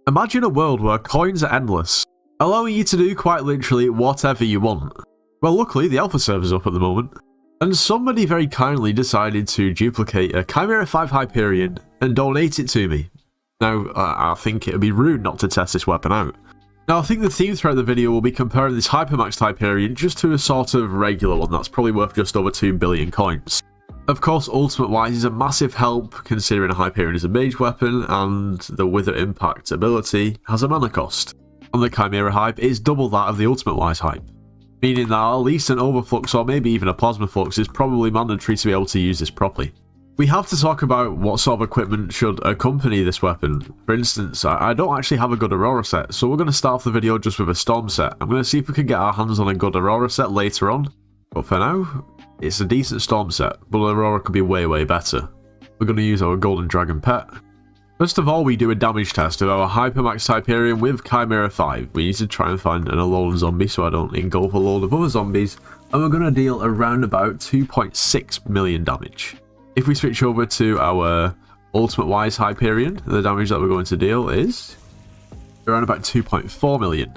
Imagine a world where coins are endless, allowing you to do quite literally whatever you want. Well, luckily the alpha server's up at the moment, and somebody very kindly decided to duplicate a Chimera 5 Hyperion and donate it to me. Now, I think it would be rude not to test this weapon out. Now, I think the theme throughout the video will be comparing this Hypermax Hyperion just to a sort of regular one that's probably worth just over 2 billion coins. Of course, ultimate-wise is a massive help considering a Hyperion is a mage weapon and the Wither Impact ability has a mana cost. On the Chimera hype is double that of the ultimate-wise hype, meaning that at least an Overflux or maybe even a Plasma Flux is probably mandatory to be able to use this properly. We have to talk about what sort of equipment should accompany this weapon. For instance, I don't actually have a good Aurora set, so we're going to start off the video just with a Storm set. I'm going to see if we can get our hands on a good Aurora set later on, but for now, it's a decent Storm set, but Aurora could be way better. We're going to use our Golden Dragon pet. First of all, we do a damage test of our Hypermax Hyperion with Chimera 5. We need to try and find an alone zombie so I don't engulf a load of other zombies, and we're going to deal around about 2.6 million damage. If we switch over to our ultimate-wise Hyperion, the damage that we're going to deal is around about 2.4 million.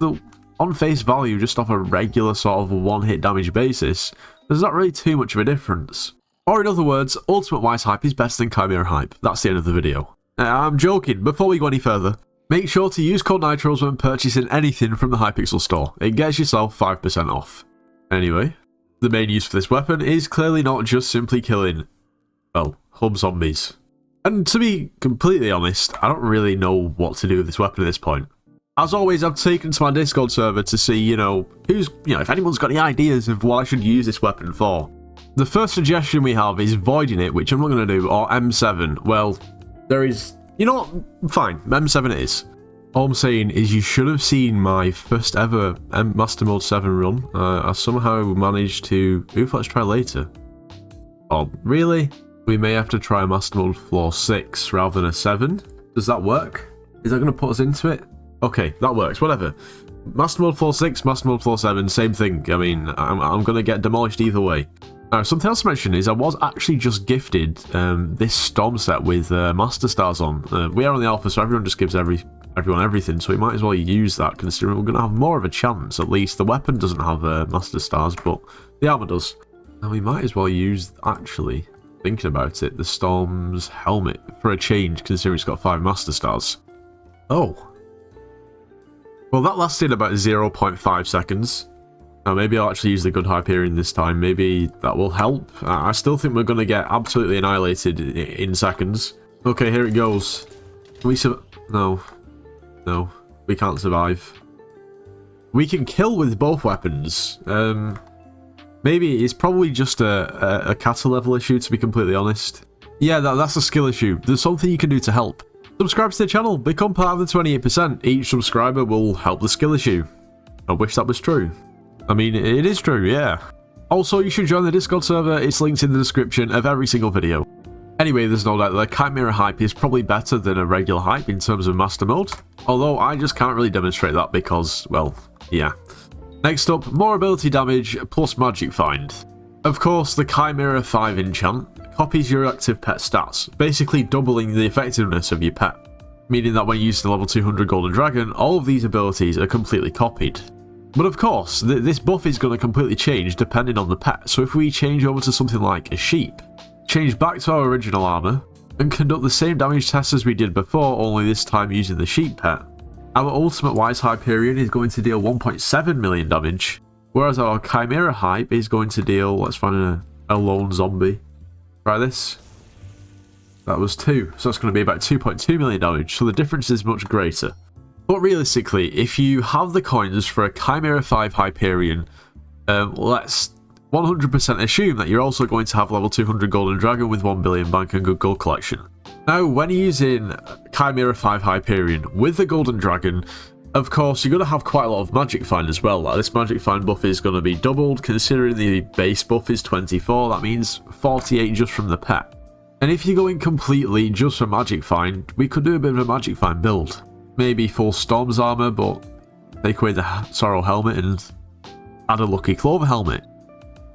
So, on face value, just off a regular sort of one-hit damage basis, there's not really too much of a difference. Or in other words, ultimate-wise hype is better than Chimera hype. That's the end of the video. I'm joking. Before we go any further, make sure to use code NITROS when purchasing anything from the Hypixel store. It gets yourself 5% off. Anyway, the main use for this weapon is clearly not just simply killing, well, hub zombies. And to be completely honest, I don't really know what to do with this weapon at this point. As always, I've taken to my Discord server to see, if anyone's got any ideas of what I should use this weapon for. The first suggestion we have is voiding it, which I'm not going to do, or M7. Well, there is, fine, M7 it is. All I'm saying is you should have seen my first ever Master Mode 7 run. I somehow managed to... Oof, let's try later. Oh, really? We may have to try Master Mode floor 6 rather than a 7. Does that work? Is that going to put us into it? Okay, that works, whatever. Master Mode floor 6, Master Mode floor 7, same thing. I mean, I'm going to get demolished either way. Now, something else to mention is I was actually just gifted this Storm set with Master Stars on. We are on the alpha, so everyone just gives everyone everything, so we might as well use that, considering we're going to have more of a chance. At least the weapon doesn't have Master Stars, but the armor does. And we might as well use, actually, thinking about it, the Storm's helmet for a change, considering it's got 5 Master Stars. Oh. Well, that lasted about 0.5 seconds. Now, maybe I'll actually use the good Hyperion this time. Maybe that will help. I still think we're going to get absolutely annihilated in seconds. Okay, here it goes. Can we No. No. We can't survive. We can kill with both weapons. Maybe it's probably just a kata level issue, to be completely honest. Yeah, that's a skill issue. There's something you can do to help. Subscribe to the channel. Become part of the 28%. Each subscriber will help the skill issue. I wish that was true. I mean, it is true, yeah. Also, you should join the Discord server. It's linked in the description of every single video. Anyway, there's no doubt that the Chimera hype is probably better than a regular hype in terms of Master Mode. Although, I just can't really demonstrate that because, well, yeah. Next up, more ability damage plus magic find. Of course, the Chimera 5 enchant copies your active pet stats, basically doubling the effectiveness of your pet. Meaning that when using the level 200 Golden Dragon, all of these abilities are completely copied. But of course, this buff is going to completely change depending on the pet, so if we change over to something like a sheep, change back to our original armor, and conduct the same damage test as we did before, only this time using the sheep pet, our ultimate-wise Hyperion is going to deal 1.7 million damage, whereas our Chimera hype is going to deal, let's find a lone zombie. Try this. That was 2, so that's going to be about 2.2 million damage, so the difference is much greater. But realistically, if you have the coins for a Chimera 5 Hyperion, let's 100% assume that you're also going to have level 200 Golden Dragon with 1 billion bank and good gold collection. Now, when using Chimera 5 Hyperion with the Golden Dragon, of course, you're going to have quite a lot of Magic Find as well. Like, this Magic Find buff is going to be doubled, considering the base buff is 24, that means 48 just from the pet. And if you're going completely just for Magic Find, we could do a bit of a Magic Find build. Maybe full Storm's armor, but take away the Sorrow helmet and add a Lucky Clover helmet.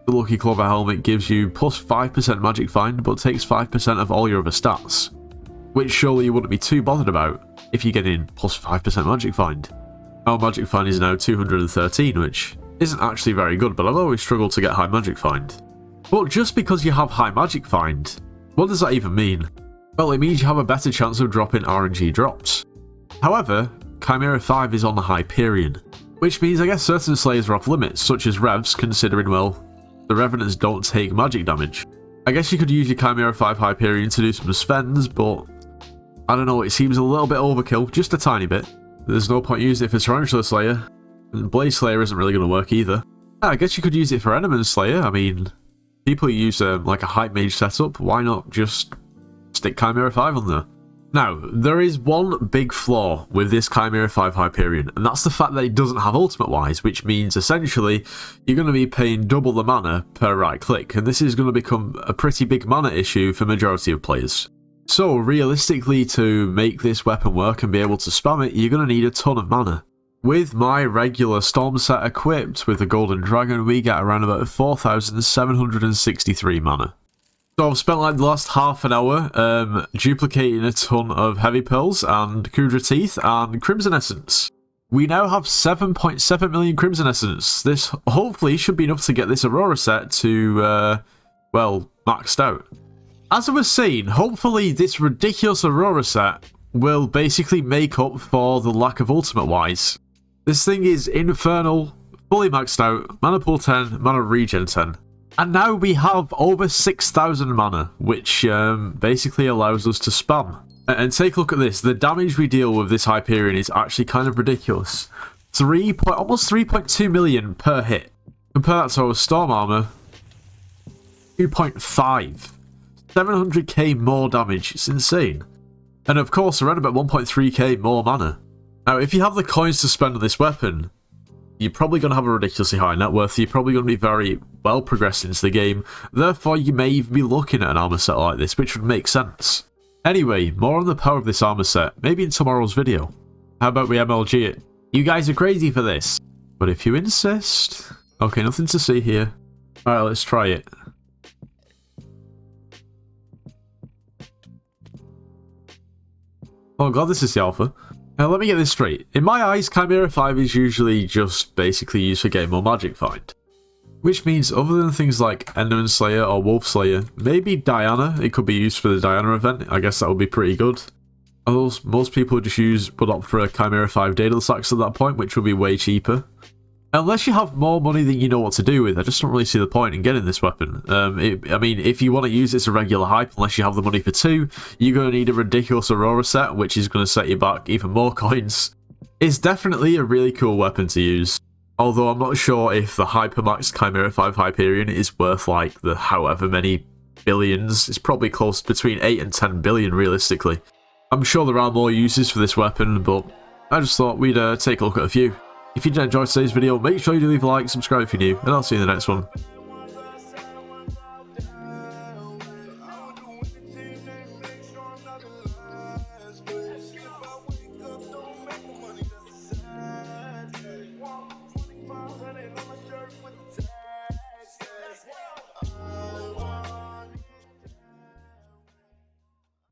The Lucky Clover helmet gives you plus 5% Magic Find, but takes 5% of all your other stats, which surely you wouldn't be too bothered about. if you get in plus 5% magic find. Our magic find is now 213, which isn't actually very good, but I've always struggled to get high magic find. But just because you have high magic find, what does that even mean? Well, it means you have a better chance of dropping RNG drops. However, Chimera 5 is on the Hyperion, which means I guess certain slayers are off limits, such as Revs, considering, well, the Revenants don't take magic damage. I guess you could use your Chimera 5 Hyperion to do some Svens, but I don't know, it seems a little bit overkill, just a tiny bit. There's no point using it for Tarantula Slayer, and Blaze Slayer isn't really going to work either. I guess you could use it for Enderman Slayer. I mean, people use like a Hype Mage setup, why not just stick Chimera 5 on there? Now, there is one big flaw with this Chimera 5 Hyperion, and that's the fact that it doesn't have ultimate-wise, which means essentially you're going to be paying double the mana per right click, and this is going to become a pretty big mana issue for majority of players. So, realistically, to make this weapon work and be able to spam it, you're going to need a ton of mana. With my regular Storm set equipped with the Golden Dragon, we get around about 4,763 mana. So I've spent like the last half an hour duplicating a ton of Heavy Pearls and Kudra Teeth and Crimson Essence. We now have 7.7 million Crimson Essence. This hopefully should be enough to get this Aurora set to, well, maxed out. As I was saying, hopefully this ridiculous Aurora set will basically make up for the lack of ultimate-wise. This thing is infernal, fully maxed out, mana pool 10, mana regen 10. And now we have over 6,000 mana, which basically allows us to spam. And take a look at this. The damage we deal with this Hyperion is actually kind of ridiculous. Almost 3.2 million per hit. Compare that to our Storm Armor, 2.5. 700k more damage. It's insane. And of course, around about 1.3k more mana. Now, if you have the coins to spend on this weapon, you're probably going to have a ridiculously high net worth, you're probably going to be very well progressed into the game, therefore you may even be looking at an armor set like this, which would make sense. Anyway, more on the power of this armor set, maybe in tomorrow's video. How about we MLG it? You guys are crazy for this, but if you insist... Okay, nothing to see here. Alright, let's try it. Oh god, this is the alpha. Now let me get this straight. In my eyes, Chimera 5 is usually just basically used for getting more magic find. Which means other than things like Enderman Slayer or Wolf Slayer, maybe Diana, it could be used for the Diana event. I guess that would be pretty good. Although most people would opt for a Chimera 5 Daedalus Axe at that point, which would be way cheaper. Unless you have more money than you know what to do with, I just don't really see the point in getting this weapon. I mean, if you want to use it as a regular hype, unless you have the money for 2, you're going to need a ridiculous Aurora set, which is going to set you back even more coins. It's definitely a really cool weapon to use. Although I'm not sure if the Hypermax Chimera 5 Hyperion is worth like the however many billions. It's probably close between 8 and 10 billion realistically. I'm sure there are more uses for this weapon, but I just thought we'd take a look at a few. If you did enjoy today's video, make sure you do leave a like, subscribe if you're new, and I'll see you in the next one.